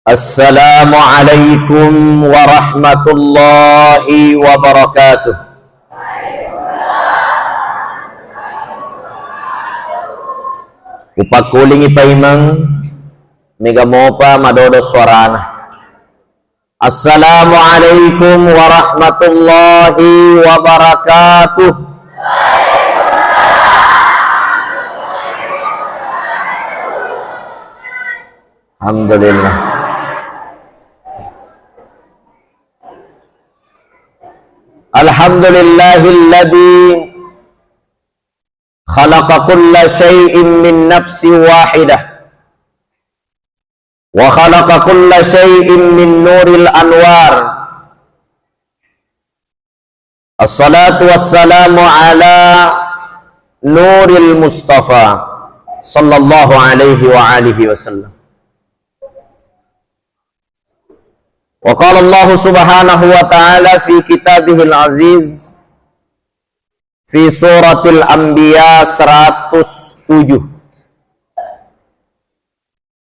Assalamualaikum warahmatullahi wabarakatuh. Upakuling ipaimang megamopa madodo suarana. Assalamualaikum warahmatullahi wabarakatuh. Alhamdulillah. Alhamdulillahilladzi khalaqa kulla syai'in min nafsin wahidah wa khalaqa kulla syai'in min nuril anwar. Assalatu wassalamu ala nuril mustafa sallallahu alaihi wa alihi wasallam. Wa qala Allah subhanahu wa ta'ala fi kitabihil aziz fi suratil anbiya 107,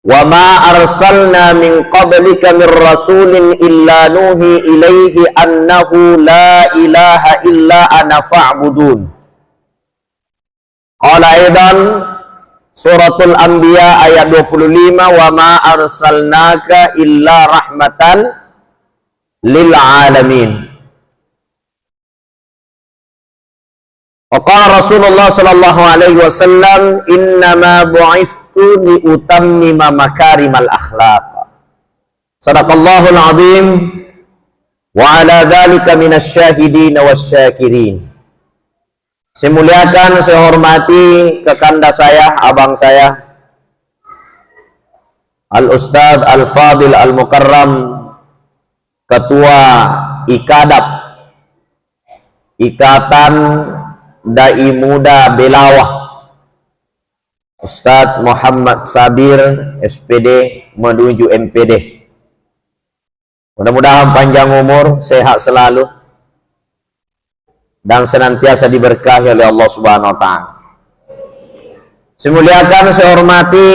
wa ma arsalna min qablika min rasulin illa nuhi ilaihi annahu la ilaha illa ana fa'budun. Qala aidan suratul anbiya ayat 25, wa ma arsalnaka illa rahmatan lil alamin. Qala Rasulullah sallallahu alaihi wasallam, innama bu'ithtu li utammima makarimal akhlaq. Sadaqallahul azim wa ala dzalika minasy syahidin wasyakirin. Saya muliakan, saya hormati kekanda saya, abang saya, Al-Ustadz Al-Fadil Al-Mukarram, Ketua IKADAP, Ikatan Dai Muda Belawah, Ustadz Muhammad Sabir SPD menuju MPD. Mudah-mudahan panjang umur, sehat selalu, dan senantiasa diberkahi oleh Allah Subhanahu wa ta'ala. Saya muliakan, saya hormati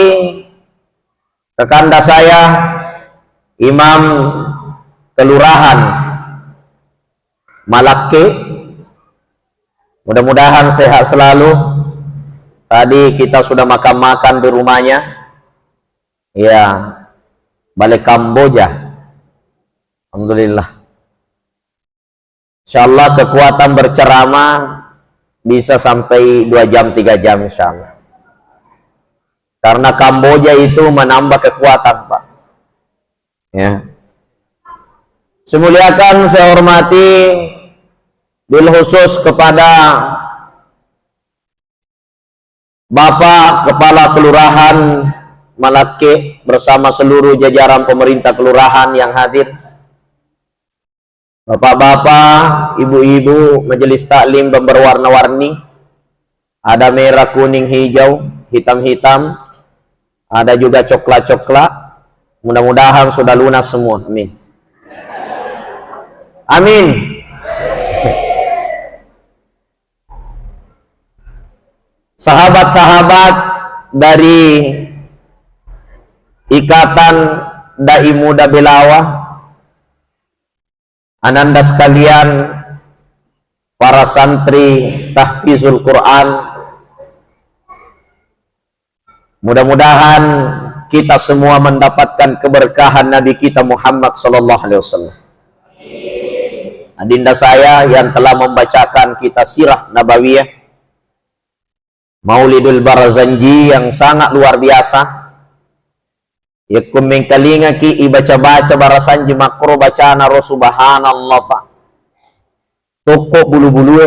kekanda saya, Imam Kelurahan Malakke, mudah-mudahan sehat selalu. Tadi kita sudah makan-makan di rumahnya, ya, balik Kamboja. Alhamdulillah. Insyaallah kekuatan berceramah bisa sampai 2 jam 3 jam insyaallah. Karena Kamboja itu menambah kekuatan, Pak. Ya. Semuliakan, saya hormati bil khusus kepada Bapak Kepala Kelurahan Malakke bersama seluruh jajaran pemerintah kelurahan yang hadir, bapak-bapak, ibu-ibu, majelis taklim dan berwarna-warni, ada merah, kuning, hijau, hitam-hitam, ada juga coklat-coklat. Mudah-mudahan sudah lunas semua, amin. Amin. Sahabat-sahabat dari Ikatan Dai Muda Belawah, ananda sekalian, para santri tahfizul Quran, mudah-mudahan kita semua mendapatkan keberkahan Nabi kita Muhammad sallallahu alaihi wasallam. Adinda saya yang telah membacakan kita sirah nabawiyah, Maulidul Barzanji yang sangat luar biasa. Ya kumeng kalinga ki ibaca-baca Barzanji makro bacaan ro subhanallah, Pak. Toko bulu-bulu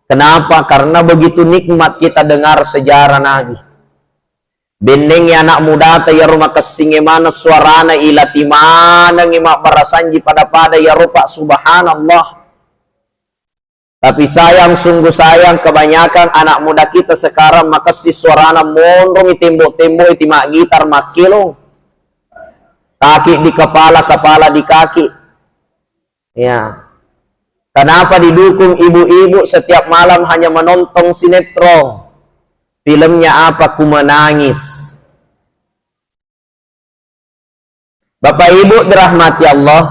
Kenapa? Karena begitu nikmat kita dengar sejarah Nabi. Bendeng ya anak muda ya rumah kesinge mana suarana ilati mana ngimak Barzanji pada ya rupa subhanallah. Tapi sayang, sungguh sayang, kebanyakan anak muda kita sekarang makasih suarana mondong tembok-tembok itu mak gitar makilong. Kaki di kepala, kepala di kaki. Ya. Kenapa didukung ibu-ibu setiap malam hanya menonton sinetron? Filmnya apa? Ku Menangis. Bapak Ibu dirahmati Allah,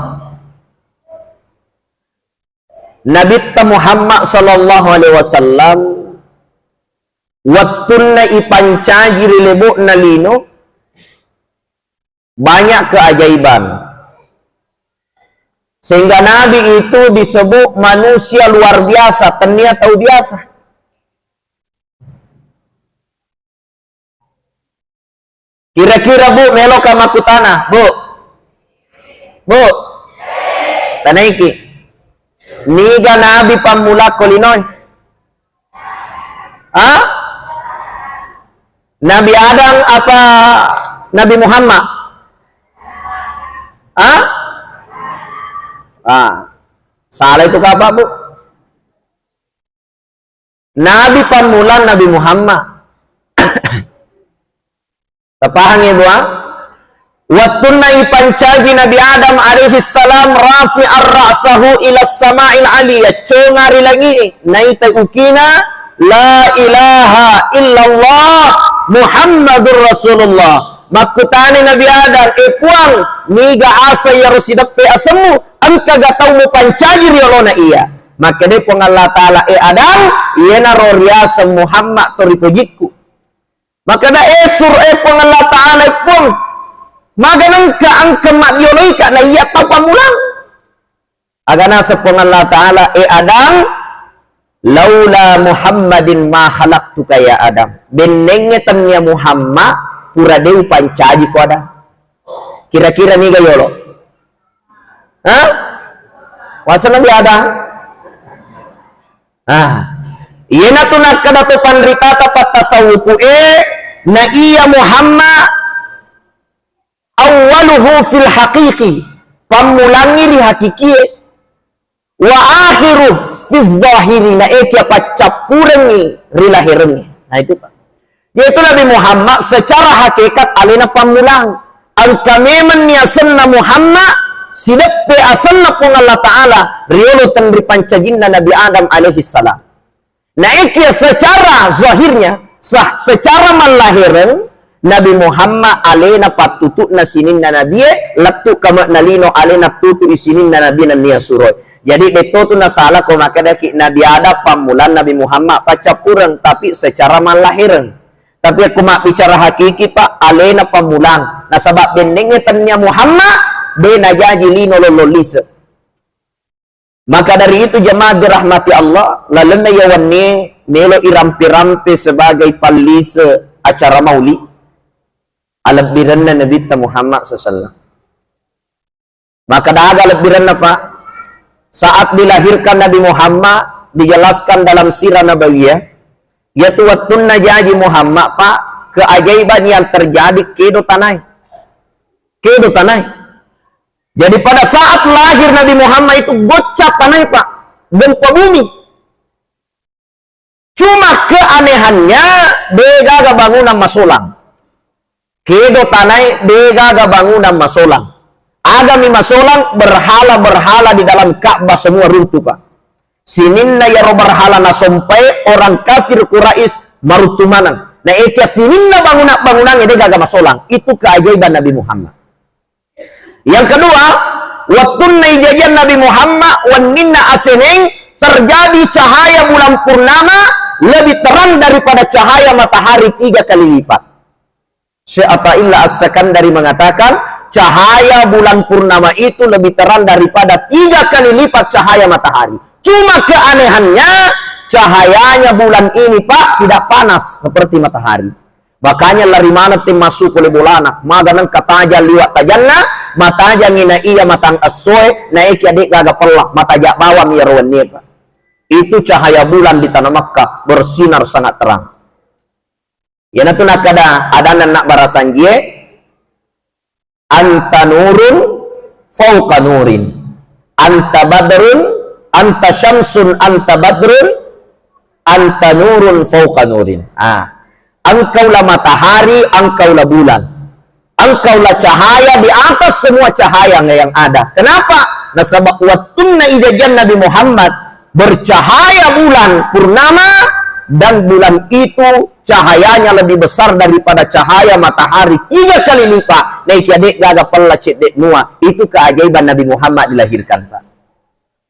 Nabi Muhammad sallallahu alaihi wasallam wattuna ipancaji rilebuk nalino banyak keajaiban, sehingga Nabi itu disebut manusia luar biasa, tenia tahu biasa. Kira-kira Bu melo kama kutana, Bu tanaiki niga Nabi pamula kolinoy. Nabi Adam apa Nabi Muhammad? Salah itu apa, Bu? Nabi pamulan Nabi Muhammad. Terpaham ya, Bu? Wattunna ipancaji Nabi Adam alaihi salam rafi'ar ra'sahu ila sama'il aliyah. Congari lagi naita ukina la ilaha illallah Muhammadur Rasulullah. Makutani Nabi Adam ekuang niga asa ya rosidape asemu angka gatau mu pancaji riolona iya. Maka dia pun Allah Ta'ala Adam iena roriasa Muhammad toripojitku. Maka da esur pun Allah Ta'ala pun maganang ka ang kemat yoloy ka na iya tau pamulang. Agana sepong Allah Ta'ala Adam laula Muhammadin ma halaktuka ya Adam. Benengnya temnya Muhammad pura dewi pancaji ko Adam. Kira-kira nih gayolo. Wasa Nabi Adam. Iya na tunak kadato panrita tapat tasawuku na iya Muhammad awaluhu fil haqiqi pamulangi ri hakiki wa akhiru fil zahiri na kia pacapurengi ri lahirengi. Nah itu Pak. Yaitu Nabi Muhammad secara hakikat alina pamulang. Angka memen niasanna Muhammad sidappe asanna pun Allah Ta'ala riolo tan ripancajinna Nabi Adam alaihi salam. Nah ikia secara zahirnya sah secara malahiren Nabi Muhammad alena patutu na sinin na nabi latu kama nalino alena tutu isinin na nabi na niya suroy. Jadi beto tu na salah ko makada ki Nabi Adam pamulan Nabi Muhammad pacapurang tapi secara malahiren. Tapi aku mak bicara hakiki Pak alena pamulang. Nah sebab bendengnya tanya Muhammad bena jaji lino lololise. Maka dari itu jemaah dirahmati Allah, lalena yawanni melo irampi-rampi sebagai palise acara mauli alabbiranna Nabi Muhammad SAW. Maka daga alabbiranna Pak, saat dilahirkan Nabi Muhammad dijelaskan dalam sirah nabawiyah, yaitu wattunna jaji Muhammad Pak, keajaiban yang terjadi kedo tanai. Jadi pada saat lahir Nabi Muhammad itu gocap tanah Pak, gempa bumi. Cuma keanehannya bega bangunan masolang. Kedo tanai bega bangunan masolang. Agami masolang berhala-berhala di dalam Ka'bah semua runtuh Pak. Sininna ya berhala nasompai orang kafir Quraisy marutumanan. Nah ikia sininna bangunan ini gaga masolang. Itu keajaiban Nabi Muhammad. Yang kedua, waktu jajan Nabi Muhammad waninna aseneng terjadi cahaya bulan purnama lebih terang daripada cahaya matahari 3 kali lipat. Syai'ata illa as-Sakandari mengatakan cahaya bulan purnama itu lebih terang daripada 3 kali lipat cahaya matahari. Cuma keanehannya cahayanya bulan ini Pak tidak panas seperti matahari. Makanya lari mana tim masuk oleh bolana, maganan kataja liwat tajanna, mataja ngina iya matang asoy, naik adik gaga pelak, mataja bawah mirwan Pak. Itu cahaya bulan di tanah Makkah bersinar sangat terang. Ya natu nakada ada nak barasan je, anta nurun fauqa nurin, anta badrun, anta syamsun, anta badrun, anta nurun fauqa nurin. Engkaulah matahari, engkaulah bulan. Engkaulah cahaya di atas semua cahaya yang ada. Kenapa? Nah sebab wattunna ijajan Nabi Muhammad bercahaya bulan purnama dan bulan itu cahayanya lebih besar daripada cahaya matahari 3 kali lipat. Naik adik gaga pella cek dek nua. Itu keajaiban Nabi Muhammad dilahirkan, Pak.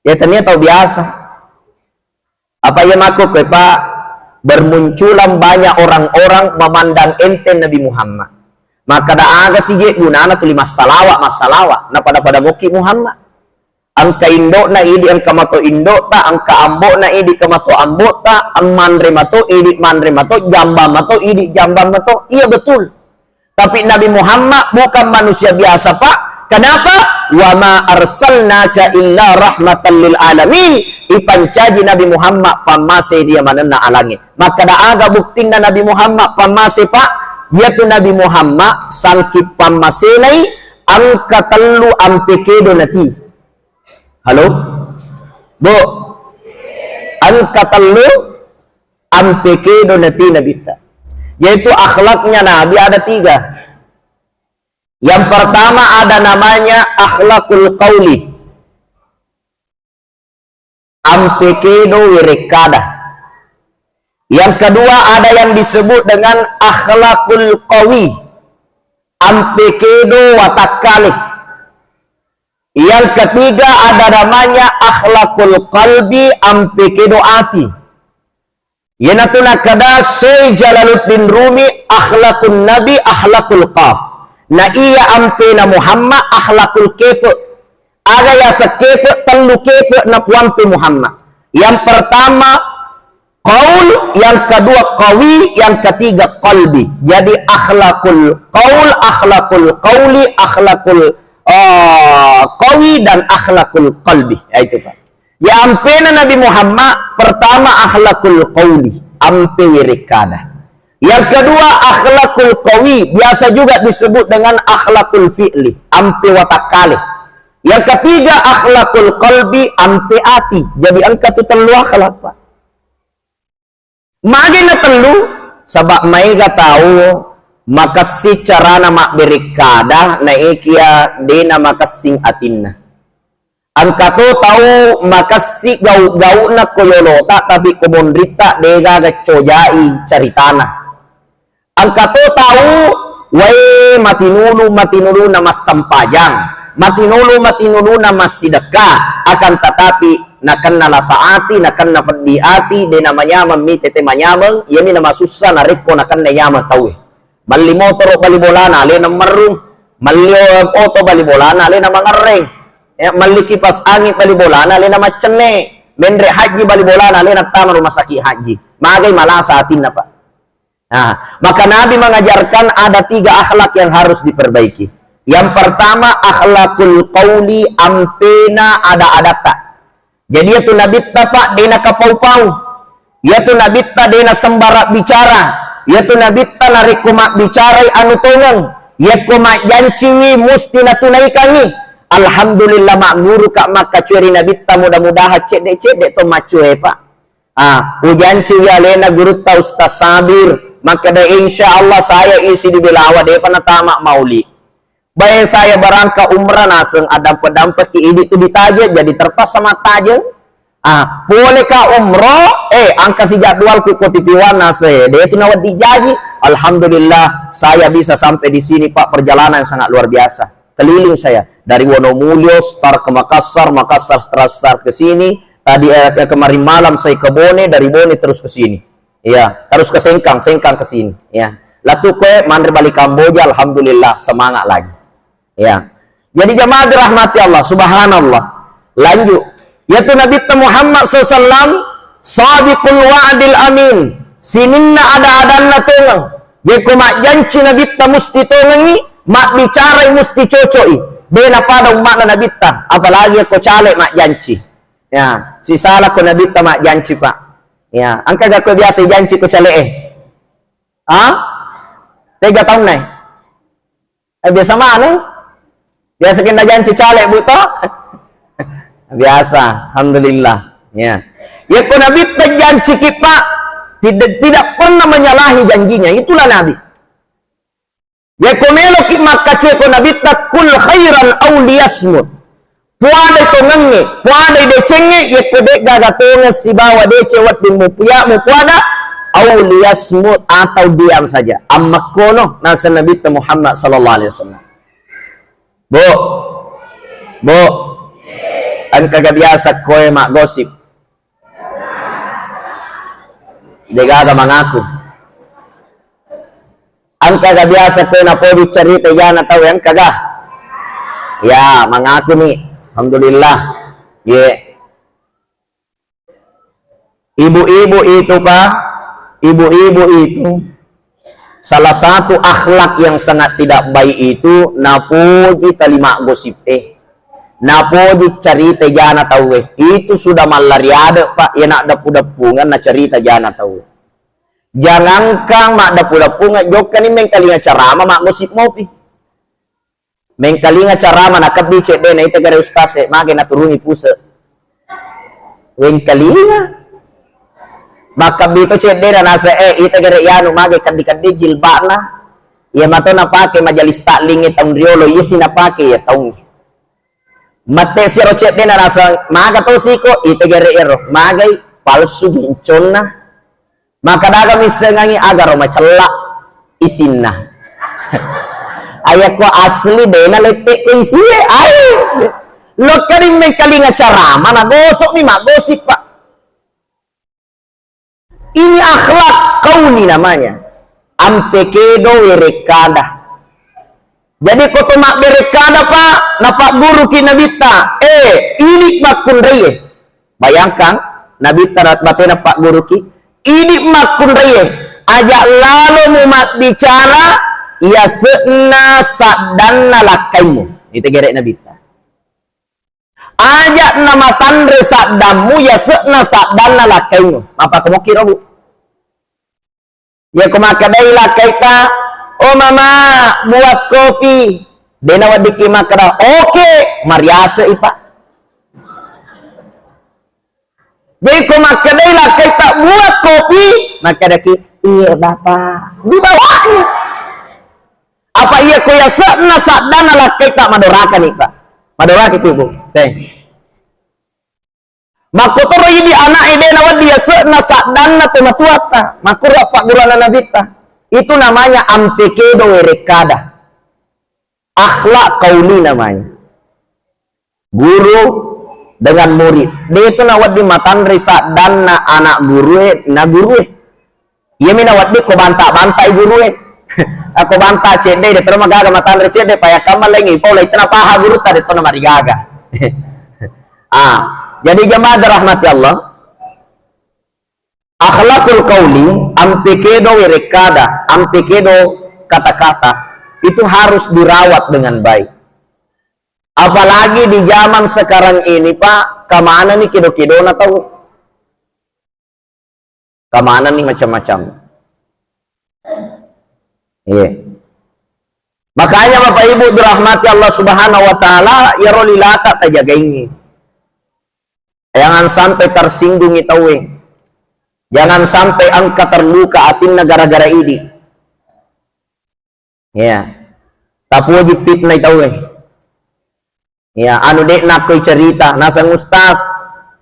Ya ternyata biasa. Apa yang aku Pak? Bermunculan banyak orang-orang memandang enteng Nabi Muhammad. Maka dah aga si je gunana tuli masalawak. Nah pada muki Muhammad. Angka indok na idi angka mato indok ta, angka ambok na idi kamato ambok ta, manre mato idi manre mato, jamba mato idi jamba mato. Iya betul. Tapi Nabi Muhammad bukan manusia biasa, Pak. Kenapa? Wa ma arsalnaka illa rahmatan lil alamin. Ipancaji Nabi Muhammad pamase dia manena alangi. Maka da aga buktina Nabi Muhammad pamase, Pak. Dia tu Nabi Muhammad sangki pamase nai angka telu ampekedo nati. Halo? Bu? Angka telu ampekedo nati nabita. Yaitu akhlaknya Nabi ada 3. Yang pertama ada namanya akhlakul qauli. Ampekedo wirekada. Yang kedua ada yang disebut dengan akhlakul qawi. Ampekedo watakalih. Yang ketiga ada namanya akhlakul qalbi ampekedo ati. Yanatuna kada Syekh Jalaluddin Rumi akhlakun nabi akhlakul qaf. Na iya ampena Muhammad akhlakul kefe. Ada ya sekefe telu kefe na puampe Muhammad. Yang pertama qaul, yang kedua qawi, yang ketiga qalbi. Jadi akhlakul qaul, akhlakul qauli, akhlakul qawi dan akhlakul qalbi. Ya itu Pak. Ya ampena Nabi Muhammad pertama akhlakul qauli, ampe wirikada. Yang kedua akhlakul qawi, biasa juga disebut dengan akhlakul fi'li, ampe watakali. Yang ketiga akhlakul qalbi, ampe ati. Jadi angka tu telu akhlak, Pak. Magina telu sabab maiga tahu makasih cara nama berikada na ikia dena makasing atinna. Angka tu tahu makasih gau na koyolota tapi komondrita dega gacojai caritana. Angka tu tahu wai matinulu nama sampajang, matinulu nama sidekah. Akan tetapi nakan nala saati nakan na fadiati de namanya mami tete manyameng yemi nama susah nariko nakan na yama tahu. Mali motor bali bolana le na marung, mali auto bali bolana le na mangareng, mali kipas angin bali bolana le na macene, mendre haji bali bolana le na taman rumah sakit haji. Magai malasa atin na, Pak. Nah, maka Nabi mengajarkan ada 3 akhlak yang harus diperbaiki. Yang pertama akhlakul qauli, ampena ada adata. Jadi itu Nabi Pak dena kapau-pau, yaitu Nabi dena sembarak bicara. Yaitu Nabi narik kumak bicarai anu tongang, ya kumak janciwi musti natunaikangi. Alhamdulillah mak guru kak maka cuari Nabi mudah-mudahan cedek to macue, Pak. Ujanci alena guru ta Ustaz Sabir, maka da insyaallah saya isi di belawa de panatama mauli. Baik saya barangka umrah naseng ada pedampak ini itu ditaja jadi terpas sama tajeng. Bolehkah umroh? Angka si jadwal ku kotipiwan nase. Dia itu nawat dijaji. Alhamdulillah saya bisa sampai di sini, Pak. Perjalanan yang sangat luar biasa. Keliling saya dari Wonomulyo start ke Makassar, Makassar start ke sini. Tadi kemarin malam saya ke Bone, dari Bone terus ke sini. Ya, terus ke Sengkang ke sini. Ya. Latu kue mandri balik Kamboja, alhamdulillah semangat lagi. Ya. Jadi jamaah dirahmati Allah, subhanallah. Lanjut. Yaitu Nabi Muhammad SAW sadiqul wa'dil amin. Sininna ada-adanna tongang. Jeko mak janci Nabi musti tongangi, mak bicara musti cocoi. Bena pada umat Nabi apalagi ko cale mak janci. Ya, si salah ko Nabi mak janci, Pak. Ya, angka gak ko biasa janci ko cale 3 tahun nai. Biasa mana? Biasa kena janci cale buta. Biasa, alhamdulillah. Ya, ya ko Nabi janji kita tidak pernah menyalahi janjinya. Itulah Nabi. Ya ko melo ki maka ko Nabi takul khairan aw liyasmut. Puada itu ngengi, puada de cenge ya ko de gaga tonga si bawa de cewat bin mu puada auliyasmut atau diam saja. Amma kono nasa Nabi Muhammad sallallahu alaihi wasallam. Bu, ang kagak biasa koe mak gosip. Jaga mengaku. Ang kagak biasa koe na podi cerita jana tahu yang kagak. Ya, mengaku nih. Alhamdulillah. Ye. Ibu-ibu itu Pak, ibu-ibu itu salah satu akhlak yang sangat tidak baik itu napuji telima gosip napuji cerita jana tahu itu sudah malariade Pak, ya nak dapu-dapungan na cerita jana tahu. Jangankan mak dapu-dapungan jok ni mengkalinga carama mak gosip mau pi. Mengkalinga carama nak kebi cek na ita gara ustaz mage na turuni puse. Mengkalinga maka bito cedera nasa ita gara yanu mage kadi-kadi jilbana ya mato na pake majalis takling itong riolo yesi na pake ya taung mate siro cedera nasa maga to siko ita gara ero magay palsu gincon na maka daga misengangi agaro macella isinna ayak ko asli dena letek ko isi ay lo karim mengkalinga carama na gosok ni magosip Pak. Ini akhlak kauni namanya. Ampekedo werekada. Jadi koto mak berekada Pak, napak guru ki nabita. Ini makun reye. Bayangkan nabita rat batena pak guru ki. Ini makun reye. Ajak lalu mumat bicara, ia se'na sadana lakaimu. Itu gerek nabita. Ajak nama tandre saddamu ya se'na sadana lakaimu. Apa kamu kira bu? Ya kumakadai lakaita. Oh mama buat kopi. Dena wadiki makada. Oke, mariasa ipa. Jadi kumakadai lakaita buat kopi. Maka daki iya bapak. Dibawanya. Apa iya kuya se'na sadana lakaita madorakan ipa. Madorakan itu bu. Makotoro ini anak ide nawad dia se'na sadana tematuata. Makura pak gurana nabita. Itu namanya ampekedo werekada. Akhlak kauli namanya. Guru dengan murid. Dia itu nawad di matan risa dan na anak guru na guru. Iya mina nawad di ko banta-bantai guru. Aku banta cede de terima gaga matan risa de paya kamal lengi paula itna paha guru tadi to na marigaga. Jadi jemaah dirahmati Allah. Akhlakul qauli, ampekedo werekada, ampekedo kata-kata itu harus dirawat dengan baik. Apalagi di zaman sekarang ini Pak, kemana nih kido-kido na tahu? Kemana nih macam-macam? Iya. Makanya Bapak Ibu dirahmati Allah Subhanahu wa taala, ya rolilata tajaga ini. Jangan sampai tersinggung itawe. Jangan sampai angka terluka atin gara-gara ini. Ya. Tapi wajib fitnah itawe. Ya, anu dek nakoi cerita nasang ustaz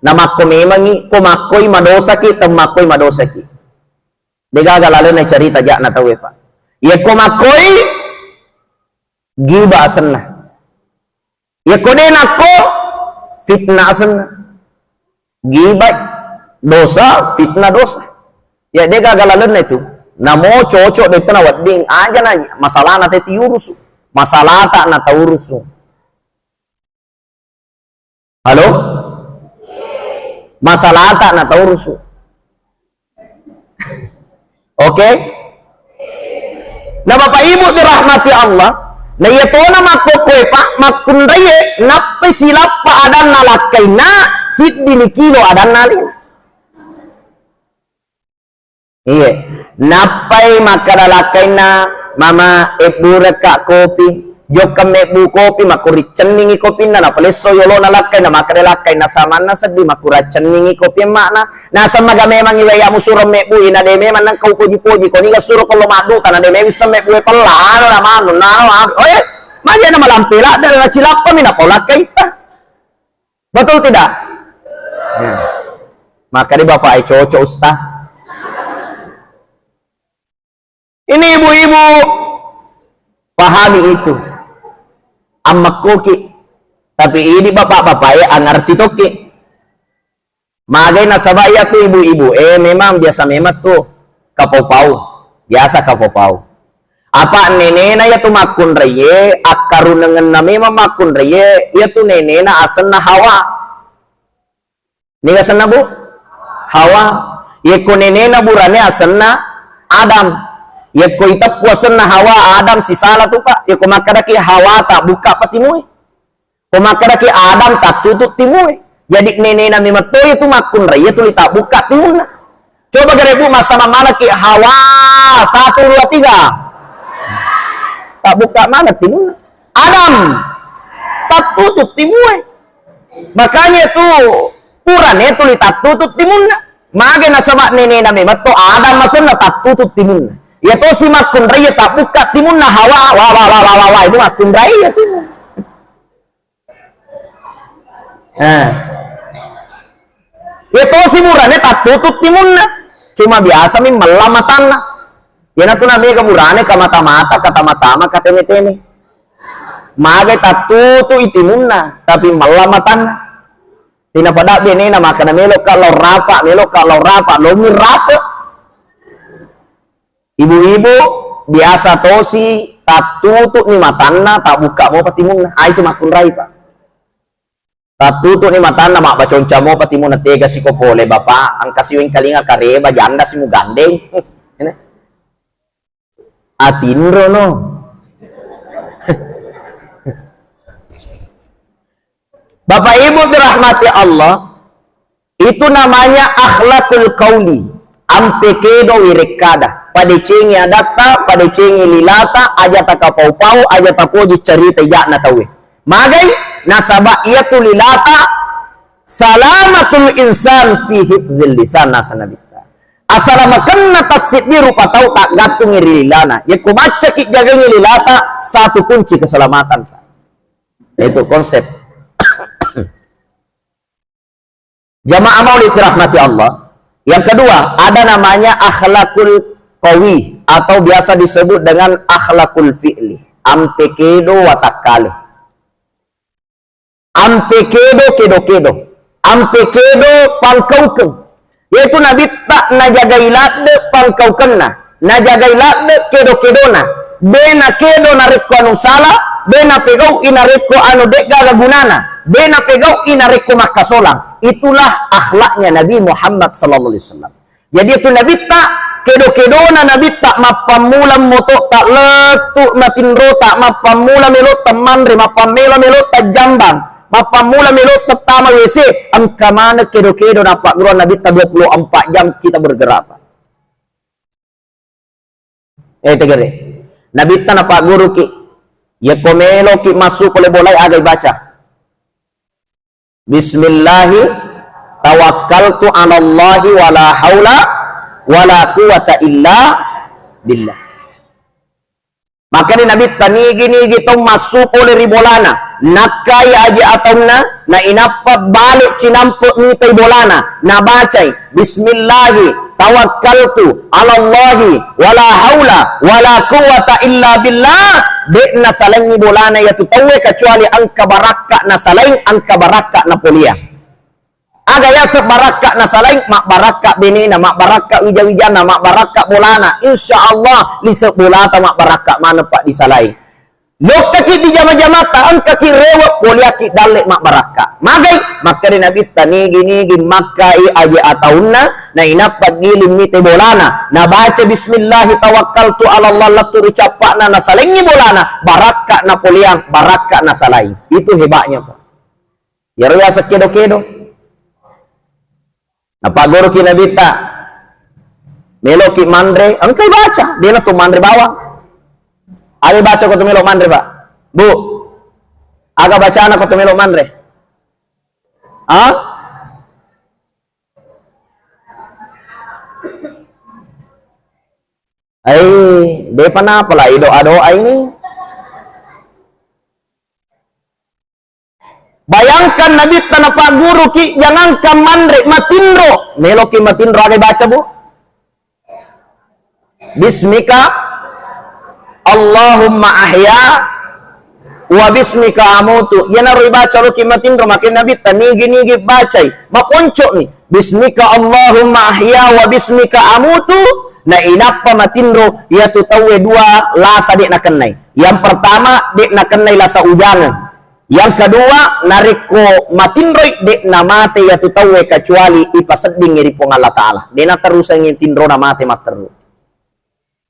nama ko memangi ko makoi madosa ki temakoi madosa ki. Dega galale na cerita jak na tawe Pak. Ya ko makoi giba asenna. Ya ko de nako fitnah asenna. Gibat dosa, fitnah dosa. Ya dia gagalan itu. Namo cocok dito na wading aja na masalah na teti urusu. Masalah tak na taurusu. Halo? Masalah tak na taurusu. Oke? Nah Bapak Ibu dirahmati Allah. Nah iya to na makokwe Pak makundaye nappe silap pa adan nalakaina sit dinikilo adan nalin. Iya, napai makaralakaina mama ebura ka kopi, jokam mebu kopi makuri ceningi kopi na napale soyolo nalakaina makaralakaina sama na sedi makura ceningi kopi makna. Na sama ga memang iwaya musuro mebu ina de memang nang kau poji-poji ko ni ga suro kalau madu kana de bisa mebu pelano na manu na oye maja na malampila dari cilapa mina pola kaita. Betul tidak? Ya. Maka di Bapak cocok ustaz. Ini ibu-ibu pahami itu. Amak koki. Tapi ini bapak-bapak ya ngerti toki. Magai nasabaya tuh ibu-ibu. Memang biasa memang tuh kapau-pau. Biasa kapau-pau. Apa nenena ya tuh makun reye, akaru nengen na memang makun reye, ya tuh nenena asenna Hawa. Ini asenna bu? Hawa. Ya ko nenena burane asenna Adam. Ya ko itap asenna Hawa, Adam si salah tuh pak. Ya ko makadaki Hawa tak buka patimui. Ko makadaki Adam tak tutup timui. Jadi nenena memang tuh itu makun reye tuh tak buka timuna. Coba gede bu masa mana ki Hawa 1, 2, 3. Tak buka mana timur Adam tak tutup timur. Makanya tuh Quran itu tak tutup timur. Mage nasabak nenek nami matto Adam masunna tak tutup timur. Ya tuh si makun raya tak buka timur na Hawa wah itu makun raya timur. Ya tuh si murane tak tutup timur na. Cuma biasa mi melamatan na. Yana tu namanya keburane ka mata-mata kata mata-mata kata teme-teme. Magai tatutu itimunna tapi malamatan. Tina pada bene na makana melo kalau rapa lo mirapa. Ibu-ibu biasa tosi tatutu ni matanna tak buka mo patimunna. Itu makun rai pak. Tatutu ni matanna mak baconca mo patimunna tega si kopole bapak angkasiwing kalinga kareba janda si mu gandeng. Atindro no. Bapak Ibu dirahmati Allah, itu namanya akhlakul qauli. Ampe kedo wirekada. Pada cengi adata, pada cengi lilata, aja tak pau-pau, aja tak poji cerita jakna tawe. Magai nasaba ia tu lilata salamatul insan fi hifzil lisan nasanabi. Asal makan tasit biru patau tak gantung lilana. Ya ku baca ki jaga lilata satu kunci keselamatan. Itu konsep. Jamaah maulid rahmati Allah. Yang kedua ada namanya akhlakul qawi atau biasa disebut dengan akhlakul fi'li. Ampekedo watakale. Ampekedo kedo. Ampekedo pangkaukeng. Yaitu nabi tak najaga ilade pangkau kena najaga ilade kedo-kedona bena kedo nareko anu salah bena pegau inareko anu dek gaga gunana bena pegau inareko makasolang. Itulah akhlaknya Nabi Muhammad sallallahu alaihi wasallam. Jadi itu nabi tak kedo-kedona nabi tak mapamulam moto tak letuk matinro tak mapamula melot teman rima pamela melot tak jambang mapamula melot pertama WC angka mana kedo-kedo nampak guru Nabi tak 24 jam kita bergerak pak. Tegere Nabi tak nampak guru ki ya komelo ki masuk oleh bolai agai baca Bismillahi tawakkaltu ala Allahi wala haula wala quwata illa billah. Maka ni Nabi tanigi tong masuk oleh ribolana nakaya aja atau na inapa balik cinampuk ni tay bolana na bacai Bismillahi tawakkaltu ala Allahi wala haula wala quwata illa billah. Dek na salain ni bolana ya tutawe kecuali angka baraka na salain angka baraka na polia. Ada ya sebaraka na salain mak baraka benena mak baraka wija-wijana mak baraka bolana insyaallah lisek bolata mak baraka mana pak di salain. Lok kaki di jama-jama tahan kaki rewak poliaki dalek mak baraka. Magai maka di Nabi tanigi makai aja atauna na inapat gilim ni bolana na baca bismillahi tawakkaltu ala Allah latu ucapana na salain ni bolana baraka na poliang baraka na salain. Itu hebatnya pak. Ya roya sekedo-kedo. Apa guru ki Nabi tak meloki mandre engkau baca dia tu mandre bawang. Ada baca kau tu melok mandre pak bu agak baca anak kau tu melok mandre depan apa lah doa ini. Bayangkan Nabi tanah pak guru ki jangan kamandre matindro meloki matindro agak baca bu Bismika Allahumma ahya wa bismika amutu. Yana roi baca lo kimatin ro makin nabi tanigi bacai. Maponco ni. Bismika Allahumma ahya wa bismika amutu. Na inapa matinro ya tu tawe dua lasa dek nak kenai. Yang pertama dek nak kenai lasa ujangan. Yang kedua nariko matinro dek namate ya tu tawe kecuali ipaseding iri pong Allah Taala. Dena terus angin tinro namate materu.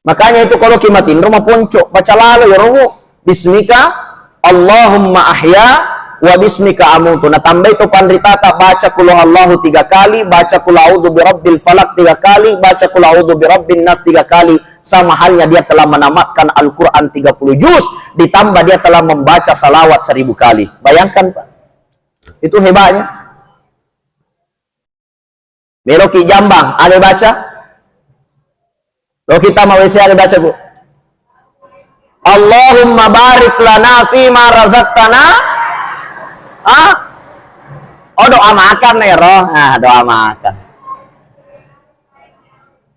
Makanya itu kalau kimatin rumah ponco baca lalu ya romo bismika Allahumma ahya wa bismika amutu. Nah tambah itu pandritata baca kul Allahu 3 kali, baca kul a'udzu birabbil falaq 3 kali, baca kul a'udzu birabbin nas 3 kali. Sama halnya dia telah menamatkan Al-Qur'an 30 juz, ditambah dia telah membaca salawat 1000 kali. Bayangkan Pak. Itu hebatnya. Meloki Jambang ada baca? Kalau kita mau ada baca Bu. Allahumma barik lana fima razaqtana. Oh doa makan ya roh. Doa makan.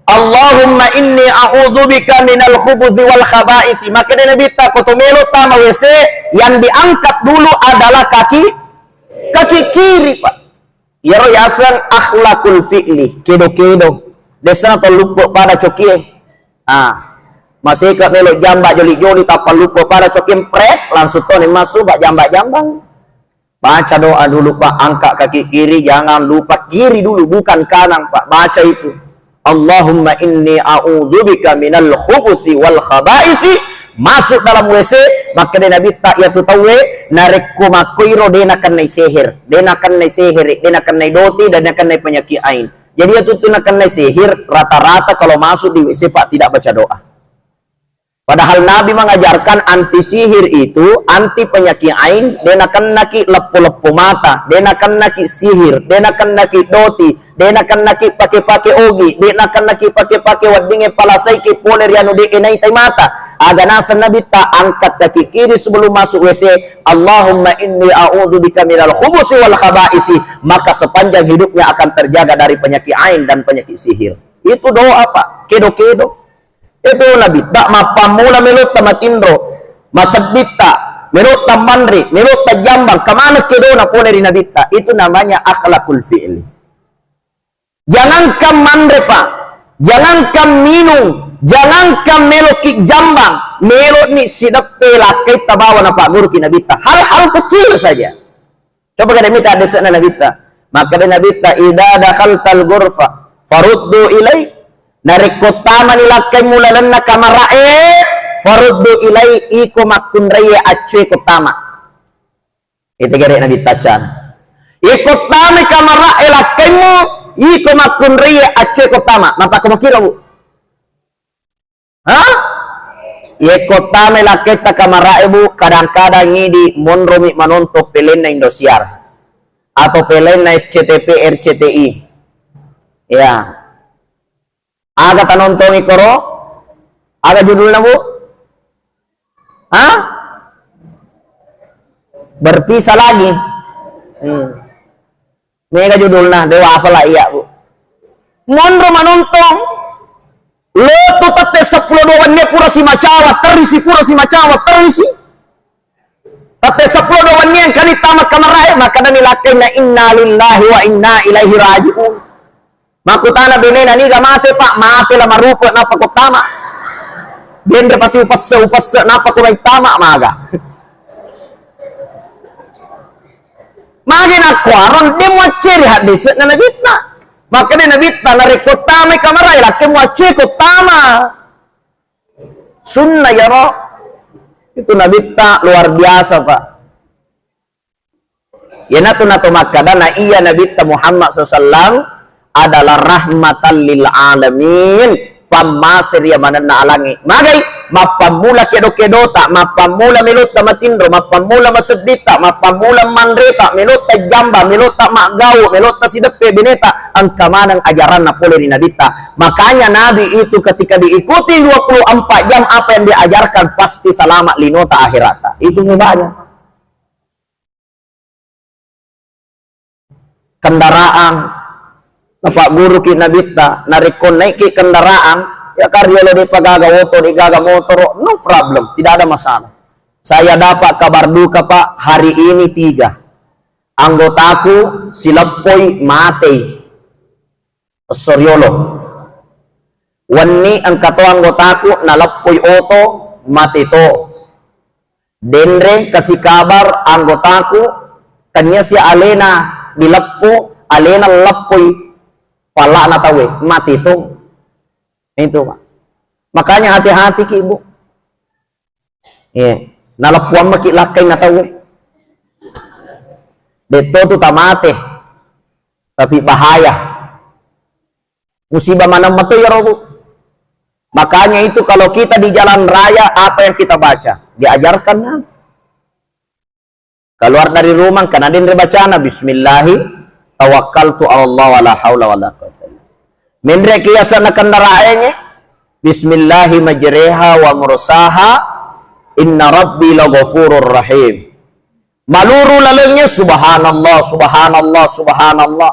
Allahumma inni a'udzubika minal khubuthi wal khaba'ith. Maka dia Nabi tak kotomelo tama WC yang diangkat dulu adalah kaki kiri Pak. Ya roh yasan akhlakul fi'li. Kedo-kedo. Desa atau lupa pada cokie. Masih kat melok jambak joli-joli tak lupa pada cokim pret langsung tu masuk bak jambak-jambang. Baca doa dulu Pak, angkat kaki kiri, jangan lupa kiri dulu bukan kanan Pak. Baca itu. Allahumma inni a'udzubika minal khubuthi wal khaba'isi. Masuk dalam WC, maka dia Nabi tak ya tu tahu narik kumakuiro dia nak kena sihir, dia nak kena sihir, dia nak kena doti dan dia kena penyakit ain. Jadi itu nak kena sihir rata-rata kalau masuk di WC Pak tidak baca doa. Padahal Nabi mengajarkan anti sihir itu, anti penyakit ain, dia nak kena ki lepu-lepu mata, dia nak kena ki sihir, dia nak kena ki doti, dia nak kena ki pakai-pakai ogi, dia nak kena ki pakai-pakai wadinge palasai ki poler yanu di enai tai mata. Aganasan Nabi tak angkat kaki kiri sebelum masuk WC. Allahumma inni a'udzubika minal khubuthi wal khaba'ith. Maka sepanjang hidupnya akan terjaga dari penyakit ain dan penyakit sihir. Itu doa Pak, kedo-kedo. Itu Nabi tak mapamula melut tamatindro masabita melut tamandri melut tajambang kemana kedona pun dari Nabi tak. Itu namanya akhlakul fi'li. Jangankan mandre Pak, jangankan minum, jangankan meloki jambang, melot ni sidap pelakai tabawa na Pak guru ki Nabi tak. Hal-hal kecil saja. Coba kada minta ada sana Nabi tak. Maka dia Nabi tak idza dakhaltal ghurfa faruddu ilai. Dari kota manilakai mulalan na kamarae faruddu ilai iko makun raya acwe kotama. Itu kira Nabi tacan. Iko tama kamarae lakaimu iko makun raya acwe kotama. Mapa kamu kira Bu? Iko tama lakai ta kamarae Bu kadang-kadang ngidi monromi manonto pelen na Indosiar atau pelen na SCTP RCTI. Ya. Aga tanontongi koro, aga judulnya Bu, berpisah lagi. Mega judulnya dewa apa lah iya Bu. Monro manontong, lo tu tate 10 doannya pura si macawa terisi pura si macawa terisi. Tate 10 doannya yang kali tamat kamarai maka nani lakainya inna lillahi wa inna ilaihi raji'un. Makutana benena ni mate Pak, mate lah marupa napa ko tama. Benda pati upasa napa ko may tama maga. Magi na kwaron di mo ciri hadis na nabitna. Maka di nabitna na rekota may kamaray laki mo ko tama. Sunnah ya roh. Itu nabitna luar biasa Pak. Yana tu nato makada na iya nabitna Muhammad sallallahu adalah rahmatan lil alamin pamasir ya manana alangi magai mapamula kedo-kedo tak mapamula melut tamatindro mapamula masedita mapamula mandreta melut tajamba melut tak magau melut sidepe bineta ang kamanang ajaran na pole ni Nabita. Makanya Nabi itu ketika diikuti 24 jam apa yang diajarkan pasti selamat linota akhirata. Itu hebatnya. Kendaraan Bapak guru ki Nabita narikon naiki kendaraan ya karyolo di pagaga oto, di gaga motor, no problem, tidak ada masalah. Saya dapat kabar duka Pak, hari ini 3. Anggotaku si Lepoy mati. Soryolo. Wani ang kato anggotaku na Lepoy oto mati to. Denre kasi kabar anggotaku kanya si Alena di Lepo, Alena Lepoy pala na tawe mati to. Itu Pak. Makanya hati-hati ki Ibu. Nalapuan makilakay na tawe. Dito tu tamate. Tapi bahaya. Musibah mana mati ya Robo. Makanya itu kalau kita di jalan raya apa yang kita baca? Diajarkan kan? Keluar dari rumah kan ada yang bacana bismillahi tawakkaltu Allah wala haula wala quwwata. Mendre kiasan kendaraannya bismillahi majriha wa mursaha inna rabbi laghafurur rahim. Maluru lalengnya subhanallah subhanallah subhanallah.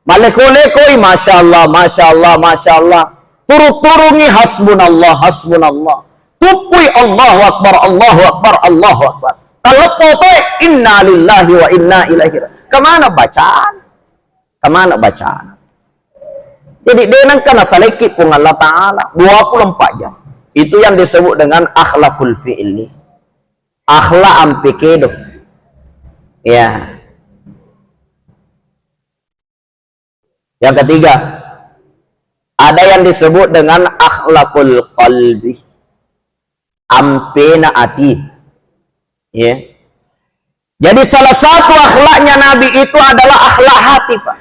Maleko-lekoi masyaallah masyaallah masyaallah. Turu-turungi hasbunallah hasbunallah. Tupui Allahu akbar Allahu akbar Allahu akbar. Kalepote inna lillahi wa inna ilaihi raji'un. Kemana bacaan? Kemana bacaan? Jadi denang kana saleki pun Allah Ta'ala 24 jam. Itu yang disebut dengan akhlakul fi'li. Akhlak ampekedo. Ya. Yang ketiga, ada yang disebut dengan akhlakul qalbi. Ampena ati. Ya. Jadi salah satu akhlaknya Nabi itu adalah akhlak hati, Pak.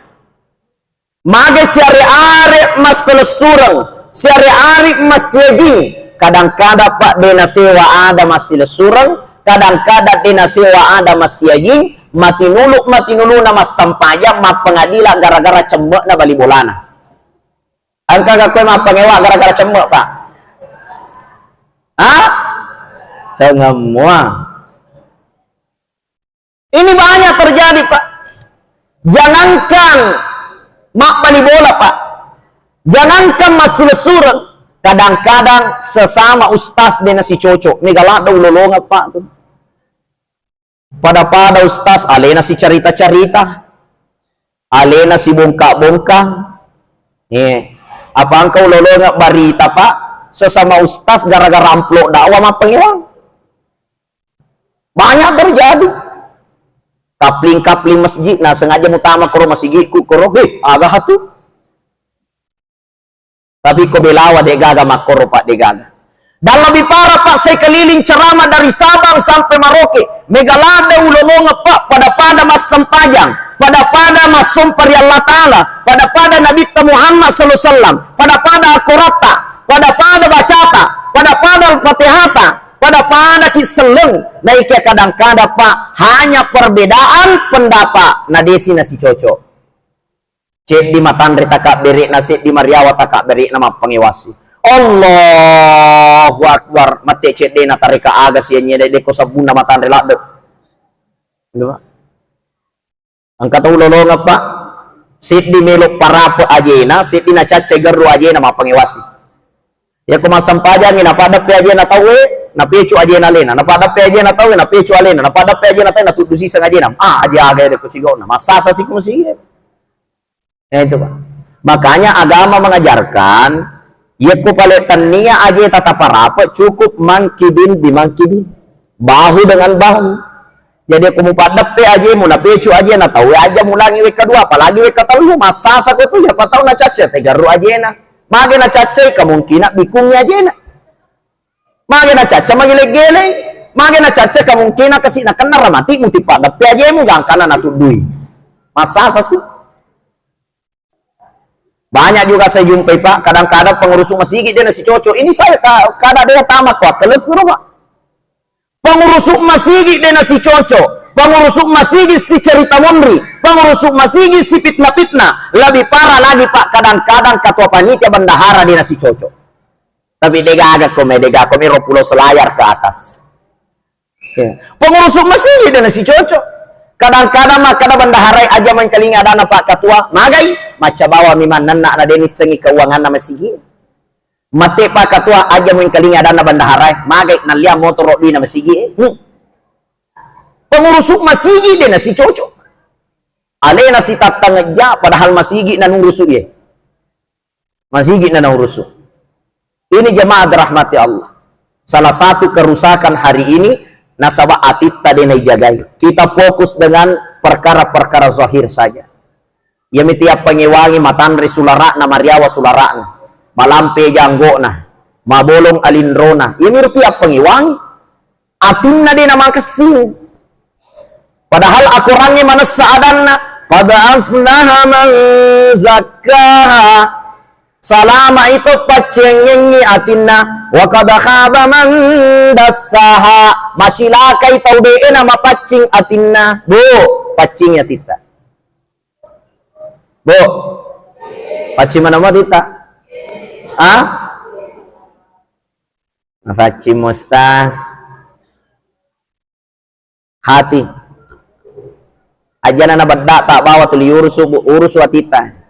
Mage syari-ari masalah surang, syari-ari masyagi. Kadang-kadang Pak dena sewa ada masih surang, kadang-kadang dena sewa ada masyagi, mati nulu nama sampaya ma pengadilan gara-gara cembek na bali bolana. Angka gak kowe ma pengewa gara-gara cembek, Pak. Hah? Tengah mua. Ini banyak terjadi, Pak. Jangankan mak bali bola, Pak. Jangankan masih surang. Kadang-kadang sesama ustaz dena si cocok. Ini galak da ulolongan, Pak. Pada ustaz, alena si cerita-cerita. Alena si bongkak-bongkak. Apa engkau ulolongan barita, Pak? Sesama ustaz gara-gara amplok dakwah mah pengilang. Banyak terjadi. Kapling-kapling masjid, nah sengaja mutama koro masjidku koro, agak hatu. Tapi kau belawa degaga makoro Pak degaga. Dan lebih parah Pak, saya keliling ceramah dari Sabang sampai Maroke. Megalada ulolonga Pak, pada mas sempajang, pada mas sumpari Allah Ta'ala, pada Nabi Muhammad SAW, pada akurata, pada bacata, pada al-fatihata, pada kiseleng. Nah iki kadang-kadang Pak, hanya perbedaan pendapat. Nah desi nasi cocok. Cek di matandri takak beri nasib di Mariawa takak beri nama pengiwasi. Allahu Akbar. Mati cek di natarika aga sianya de ko sabuna matandri lakde. Dua. Angkat ulolong apa? Sit di melok parapo ajena, sit di nacace geru ajena nama pengiwasi. Ya kumasam pajang ina pada pe ajena tawe, na pecu ajena lena, na pada pe ajena tawe, na pecu alena, na pada pe ajena tawe na tudusi sang ajena. Aja aga de ko cigona. Masasa si kumsi. Itu Pak. Makanya agama mengajarkan ya ku paletan nia aja tata parape cukup mangkibin bimangkibin, bahu dengan bahu. Jadi aku mau padepe aja mau napecu aja na tahu aja mulangi wek kedua apalagi wek ketelu masa sa ko tuh ya patau na cace tegaru aja na mage na cace kemungkinan bikungnya aja na mage na cace mage legele mage na cace kemungkinan kesina kena ramati muti padepe aja mu gangkana na tudui masa sa sih. Banyak juga saya jumpai Pak, kadang-kadang pengurus masjid dia nasi cocok. Ini saya kadang dia tamak Pak, kelekuru Pak. Pengurus masjid dia nasi cocok. Pengurus masjid si cerita mondri. Pengurus masjid si fitnah-fitnah. Lebih parah lagi Pak, kadang-kadang ketua panitia bendahara dia nasi cocok. Tapi dega kome pulau selayar ke atas. Pengurus masjid dia nasi cocok. Kadang-kadang mah kada bendaharai aja menkelinga dana Pak Ketua, magai maca bawa miman nana na denis sengi keuangan na masigi. Mati pa katua aja mo yung kalinga dana bandaharay. Magay nalia motor di na masigi. Pengurusuk masigi din na si Coco. Ale na si tatangadya padahal masigi na nung rusuk ye. Masigi na nung rusuk. Ini jamaah rahmati Allah. Salah satu kerusakan hari ini nasabah atita din ay jagay. Kita fokus dengan perkara-perkara zahir saja. Ya tiap pengewangi matanri sulara na mariawa sulara na. Malampe janggo na, mabolong alindro na. Ini rupiah pengiwang, atin na din naman kasing. Padahal aku orangnya mana saadan na, qad aflaha man zakkaha. Salama itu pacengengi atin na, wa qad khaba man dassaha. Macilakai tau dee na mapacing atin na. Bu, pacingnya tita. Bu, pacing mana mo tita? Faci mustas hati aja nana badda tak bawa tuli urus watita.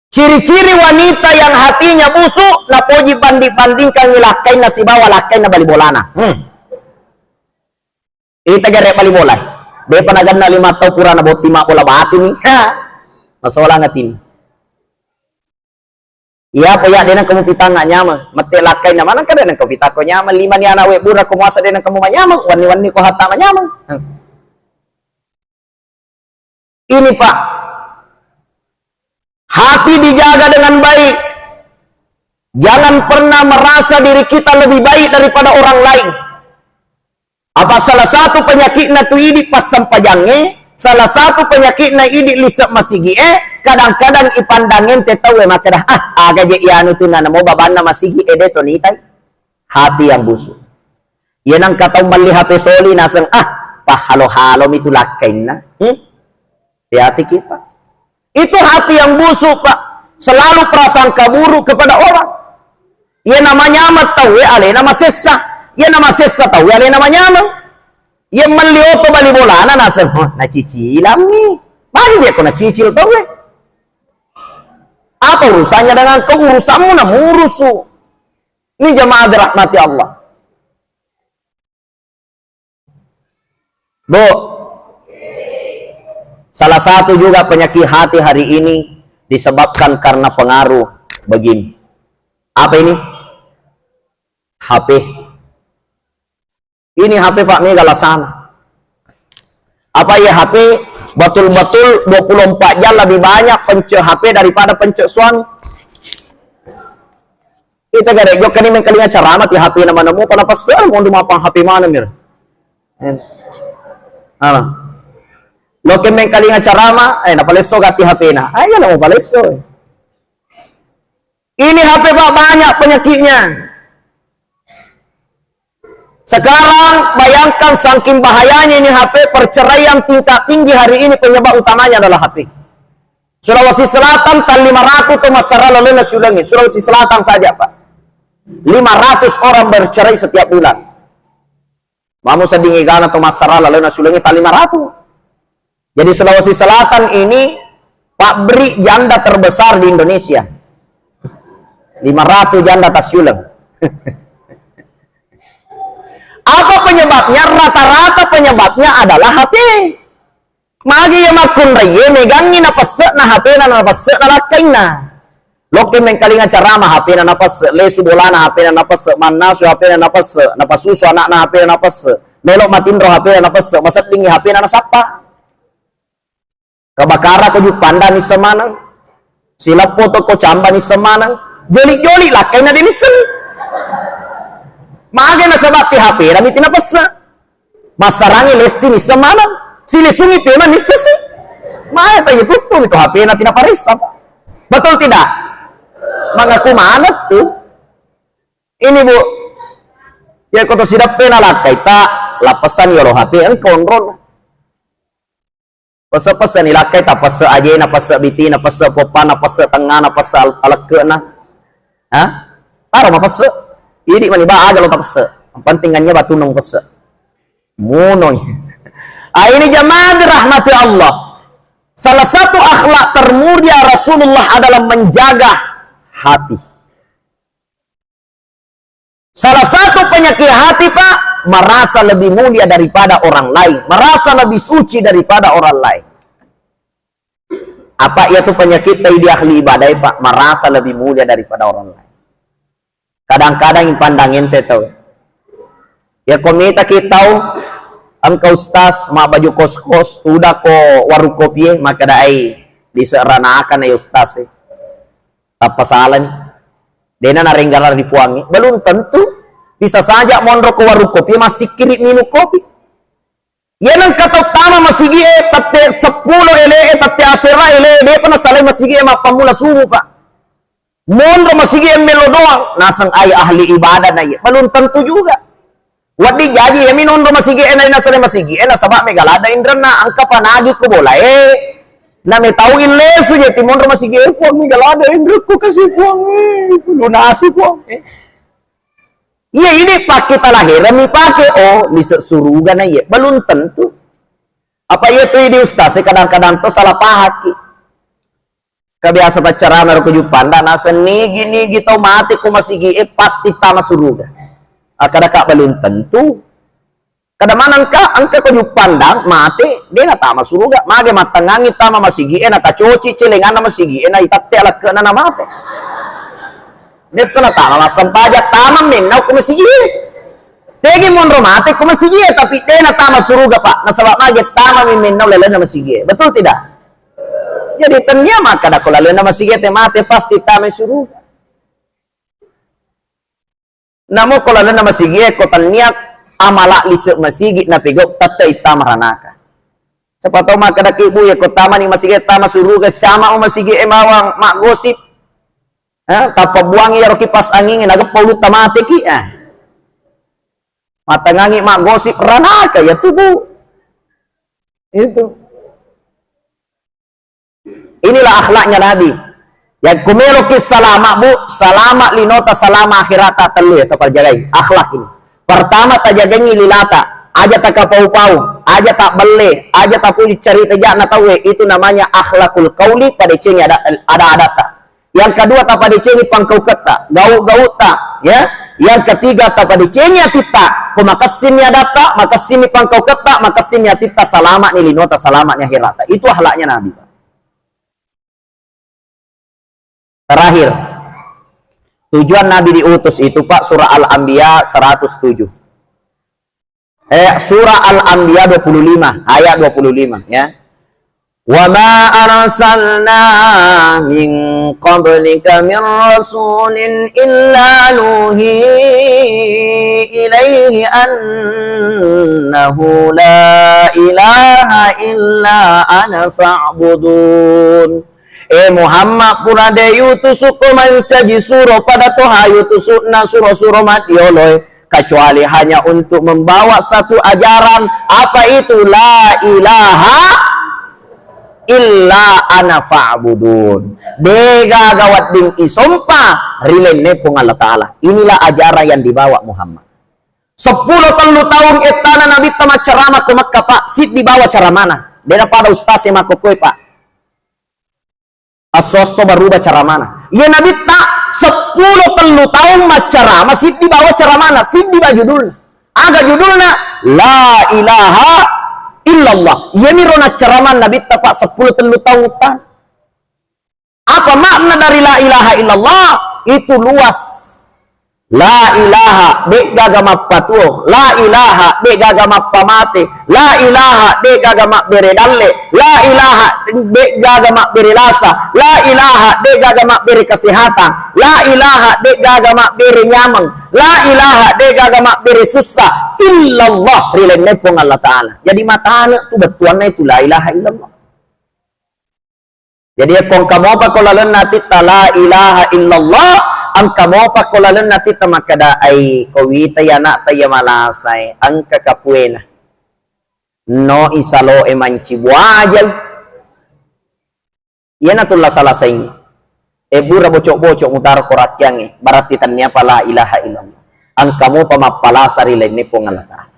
Ciri-ciri wanita yang hatinya busuk na poji banding-bandingkan ngilakai na si bawa lakai na balibolana. Ita gare balibolay de panagan na 5 taw pura na boti makola batu ni masalah ngatin. Iya po ya din ang kamu pitang nga nyaman. Mati lakay naman ang kada ng kapita ko nyaman. 5 niya na we bura kumuasa din ang kamu manyamang. Wani-wani ko hata manyamang. Ini Pak. Hati dijaga dengan baik. Jangan pernah merasa diri kita lebih baik daripada orang lain. Apa salah satu penyakit na tuidi pas sampajangnya? Salah satu penyakit na idi lisak masigi kadang-kadang ipandangin tetawe makadah aga je ianu tu na mo babana masigi ede to nitay hati yang busuk. Yan ang kataw mali hati soli nasang pahalo-halo itu lakain na. Hati kita. Itu hati yang busuk Pak. Selalu prasangka buruk kepada orang. Yan namanya amat tahu ale nama sesa. Yan nama sesa tahu ale namanya amat. Yang melioto bali bolana nasang nacicilam nih. Mari dia kena cicil tahu Apa urusannya dengan keurusanmu na murusu. Ini jamaah dirahmati Allah. Bu, salah satu juga penyakit hati hari ini disebabkan karena pengaruh begini. Apa ini? HP. Ini HP Pak Megala sana. Apa ya HP? Betul-betul 24 jam lebih banyak pencet HP daripada pencet suami. Kita gak ada kan ini kalinya ceramah di HP nama nemu pada pasal mau dumapang HP mana mir. Lo kemen kalinya ceramah na paleso gati HP na. Ayo na mo paleso. Ini HP Pak banyak penyakitnya. Sekarang bayangkan saking bahayanya ini HP, perceraian tingkat tinggi hari ini penyebab utamanya adalah HP. Sulawesi Selatan tan 500 itu masalah lalu nasulangi. Sulawesi Selatan saja Pak. 500 orang bercerai setiap bulan. Mamu sadingigan atau masalah lalu nasulangi tan 500. Jadi Sulawesi Selatan ini pabrik janda terbesar di Indonesia. 500 janda tasulang. Apa penyebabnya? Rata-rata penyebabnya adalah HP. Magi yang makun raya megangi na pasek na HP na pasek na lakay na. Loke mengkalinga carama HP na napasek, lesu bolana HP na napasek, manasu HP na napasek, napasusu anak na HP na napasek, melok matindro HP na napasek, masat dingi HP na nasapa. Kabakara ko panda ni semanang, sila foto ko camba ni semanang, joli-joli lakay na dinisen. Maga na sabat ti HP rami tinapasa. Masarangi lesti ni semana. Silisungi pema ni sisi. Maya tayo tutup itu HP na tinaparisa. Betul tidak? Mengaku manat tuh. Ini Bu. Ya koto sidap pena lakay ta lapasan yolo HP ang kontrol. Pasa-pasa nilakay ta pasa aja na pasa biti na pasa popa na pasa tengah na pasa alake na. Taro mapasa. Ini maniba aja lo tapse. Ang pentingannya batu nong pese. Munoy. Ini jamaah dirahmati Allah. Salah satu akhlak termulia Rasulullah adalah menjaga hati. Salah satu penyakit hati, Pak, merasa lebih mulia daripada orang lain, merasa lebih suci daripada orang lain. Apa itu penyakit di ahli ibadah, Pak? Merasa lebih mulia daripada orang lain. Kadang-kadang yang pandang ente tahu. Ya komita kita tahu, engkau ustaz, mak baju kos-kos, udah ko warung kopi, maka dai diseranakan ya ustaz. Apa salah nih? Dena naringgalar dipuangi. Belum tentu. Bisa saja mondro ke warung kopi, masih kiri minum kopi. Ya nang kata tama masih gie, tate 10 ele, tate asera ele, dia pernah saling masih gie, mak pamula subuh, Pak. Mondro masih gie melo doang, nasang ay ahli ibadah na iya. Belum tentu juga. Wadi jadi, ya minondro masih gie, na saling masih gie, na sabak megalada indra na angka panagi ko bola, na may tawin leso niya, timondro masih gie, puang megalada indra ko kasi puang, lunasi puang, iya ini pakai talahir, mi pakai di surugan na iya. Belum tentu. Apa iya tuh ini ustaz? Kadang-kadang tuh salah pahaki. Kebiasa pacara meru kejupanda, nasa nigi tau mati ko masigi pasti tama suruga. Kadang-kadang belum tentu. Kadang-kadang ka angka kejupanda mati dia na tama suruga. Mage matangangi tama masigi na kacoci celengan na masigi na itatte ala kana na mate. Desana tama masam pajak tama menau ko masigi. Tegi mon romatik ko masigi tapi tena tama suruga, Pak. Nasabak mage tama menau lele na masigi. Betul tidak? Jadi tanya maka dak lele na masigi te mate pasti tama suruga. Namo ko lele na masigi ko tanya amala lisuk masigi na pigok tatte itama ranaka. Sepatau maka dak ibu ya ko tama ni masigi tama suruga sama o masigi emawang mak gosip. Tapa buangi ya kipas angin agak paulut tamate ki mata ngangi mak gosip ranaka ya tubuh itu. Inilah akhlaknya Nabi yang kumelo kis salama bu salama linota salama akhirata telu ya tapal jagai akhlak ini. Pertama tajagangi lilata aja tak pau-pau aja tak bele aja tak puji cerita jangan tahu itu namanya akhlakul qauli pada ceng ada adata. Yang kedua tapa dicengi pangkau keta, gau ta, ya. Yang ketiga tapa dicengi tita, kumakasimnya data, makasimi pangkau keta, makasimnya tita salamat ni linota salamatnya hirata. Itu akhlaknya Nabi, Pak. Terakhir, tujuan Nabi diutus itu, Pak, surah Al-Anbiya 107. Surah Al-Anbiya 25, ayat 25, ya. وَمَا أَرْسَلْنَا مِنْ قَبْلِكَ مِنْ رَسُولٍ إِلَّا نُوحِي إِلَيْهِ أَنَّهُ لَا إِلَهَ إِلَّا أَنَا فَاعْبُدُونِ. Muhammad purade yutusuk mancaji suro pada toha yutusukna suro-suro matioloy kecuali hanya untuk membawa satu ajaran, apa itu? La ilaha illa ana fa'budun. Dega gawat ding isompa rilene pung Allah Ta'ala. Inilah ajaran yang dibawa Muhammad. 10 tahun etana Nabi tama ceramah ke Makkah, Pak. Sit dibawa cara mana? Dia pada ustaz yang makokoi, Pak. Asoso berubah cara mana? Ya Nabi tak 10 tahun ceramah sit dibawa cara mana? Sit dibawa judul. Ada judulnya La ilaha illallah. Ini rona ceramah Nabi tapak 10 tahun. Apa makna dari la ilaha illallah? Itu luas. La ilaha de gagama patuo, la ilaha de gagama pamate, la ilaha de gagama beredalle, la ilaha de gagama berelasa, la ilaha de gagama bere kesehatan, la ilaha de gagama bere nyamang, la ilaha de gagama bere susah, illallah rilene pun Allah Ta'ala. Jadi matanya tu betuannya itu la ilaha illallah. Jadi kong kamu apa kolalan nati la ilaha illallah angka mo pa kolalan nati tamakada ay kawita yana tayo malasay angka kapuena no isalo emanci buajal yan atullah salasay bura bocok-bocok mutar korakyang barat titannya pala ilaha illallah angka mo pa mapalasa rilay ni pong Allah Ta'ala.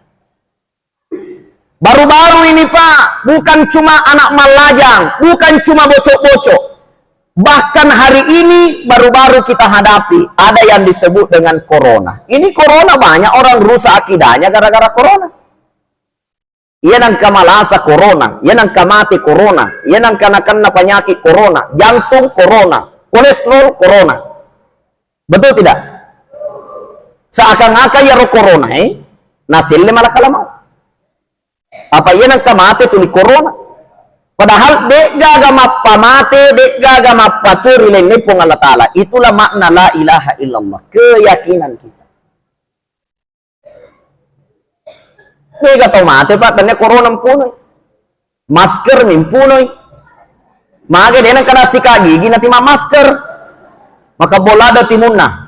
Baru-baru ini Pak, bukan cuma anak malajang, bukan cuma bocok-bocok. Bahkan hari ini baru-baru kita hadapi ada yang disebut dengan corona. Ini corona banyak orang rusak akidahnya gara-gara corona. Ia nang kamalasa corona, ia nang kamati corona, ia nang kena penyakit corona, jantung corona, kolesterol corona. Betul tidak? Seakan-akan ya corona nasilnya malah kalamau. Apa ia nang kamati tuli corona? Padahal dek gaga mappa mate, dek gaga mappa turi lenepong Allah Ta'ala. Itulah makna la ilaha illallah. Keyakinan kita. Dek tau mate pak, tanya corona mpunoi. Masker mimpunoi. Mage dia nang kena sikat gigi nanti masker. Maka bola ada timunna.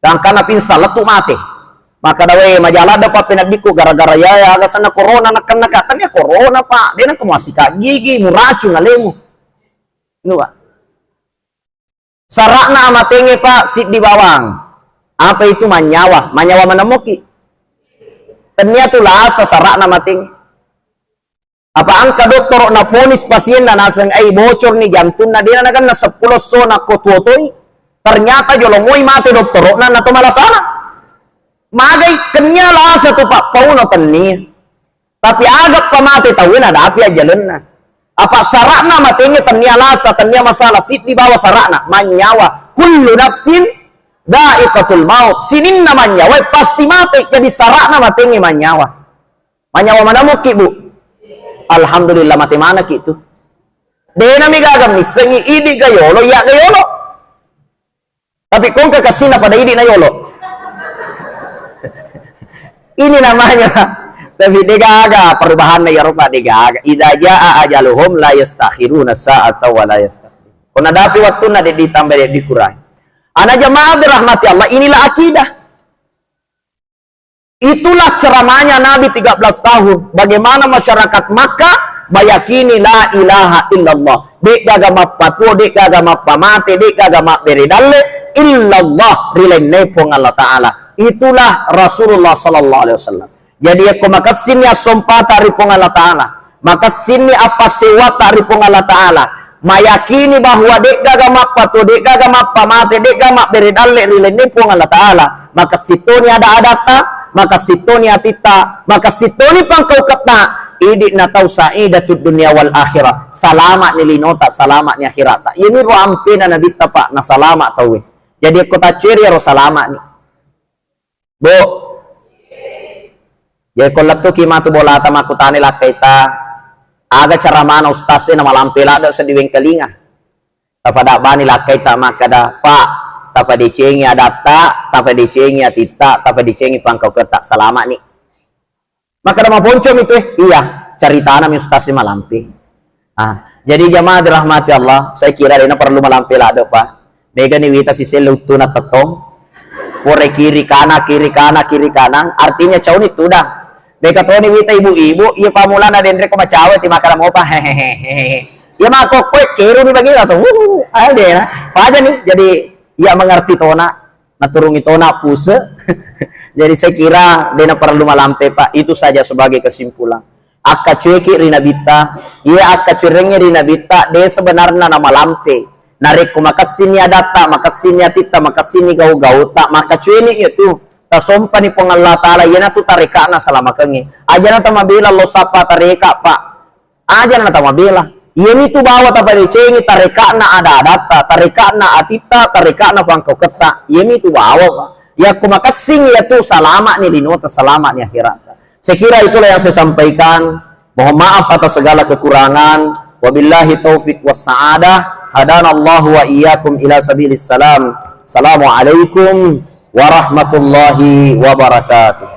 Dan kana pinsa letu mate. Maka dawe majalah dapat penadiku gara-gara ya agak sana corona nak katanya corona pak dia nak masih kak gigi muracun ngalemu nu pak sarakna amatenge pak sip di bawang apa itu manyawa menemuki ternyata lah sarakna amatenge apa angka dokter na ponis pasien na nasang ay bocor ni jantung na dia na kan na 10 so na kotuotoy ternyata jolongoi mati dokter na nato malasana. Magai kenyala satu pak pauno teni tapi agak pamate tawin ada api aja lena apa sarakna matenya tenya sa tenya masalah sit di bawah sarakna manyawa kullu nafsin da'iqatul maut sinin namanya wai pasti mati jadi sarakna matenya manyawa mana muki bu alhamdulillah mati mana gitu dena mi gagam misengi idi gayolo ya gayolo tapi kong kekasina pada idi na yolo. Ini namanya tapi degaga perubahan ya rupa degaga idza jaa ajaluhum la yastakhiruna sa'ata wa la yastaqdimun. Kuna dapi waktuna ditambah dikurangi. Ana jamaah dirahmati Allah, inilah akidah. Itulah ceramahnya Nabi 13 tahun. Bagaimana masyarakat Makkah bayakini la ilaha illallah. Dek gaga mapatuo, dek gaga mapamate, dek gaga mapberidalle illallah rilenne pong Allah Ta'ala. Itulah Rasulullah Sallallahu Alaihi Wasallam. Jadi aku makasihnya sompa tarifong Allah Ta'ala. Makasihnya apa sewa tarifong Allah Ta'ala. Mayakini bahwa dek gaga mapatu, dek gaga mapamate, dek gaga mapberidalle rilenne pong Allah Ta'ala. Maka sitoni ada adata, maka sitoni atita, maka sitoni pangkau kata. Idik na tau sa'idatud dunia wal akhirat. Salamat ni linota, salamat ni akhirat. Ini ruampi na nabita pak na salamat tau. Jadi aku tak ciri ro salamat ni. Bu, jadi kalau tu kima tu bola tama aku tani lah kita aga cara mana ustaznya nama lampela ada sediweng kelinga. Tapada bani lah kita maka dah pak, tapa dicengi ada tak, tapa dicengi atita, tapa dicengi pangkau ketak selamat ni. Maka dah maponcom itu iya cerita nama ustaznya malampi. Jadi jamaah dirahmati Allah, saya kira ini perlu malampela ada pak. Mega ni wita si selutu na tetong. Pore kiri kanan artinya cau ni tudah beka toni wita ibu-ibu iya pamulana dendre ko macawe ti makaram opa hehehe iya mako kue kero ni bagi langsung ada na paja nih jadi ia mengerti tona naturungi tona puse jadi saya kira dena perlu malampe pak itu saja sebagai kesimpulan akka cueki rina bita iya akka curengnya rina bita de sebenarnya nama lampe narik ko makasinya data makasinya tita makasini gau-gau tak maka cueni itu tasompa ni pong Allah Ta'ala yana tu tarika na salama kengi aja na tamabila lo sapa tarika pak aja na tamabila yeni tu bawa tapade cengi tarika na ada data tarika na atita tarika na pangkau keta yeni tu bawa pak ya ko makasini ya tu salama ni linota salama ni akhirat. Saya kira itulah yang saya sampaikan. Mohon maaf atas segala kekurangan. Wabillahi taufiq was sa'adah. Hadanallahu wa iyyakum ila sabilis salam. Assalamualaikum warahmatullahi wabarakatuh.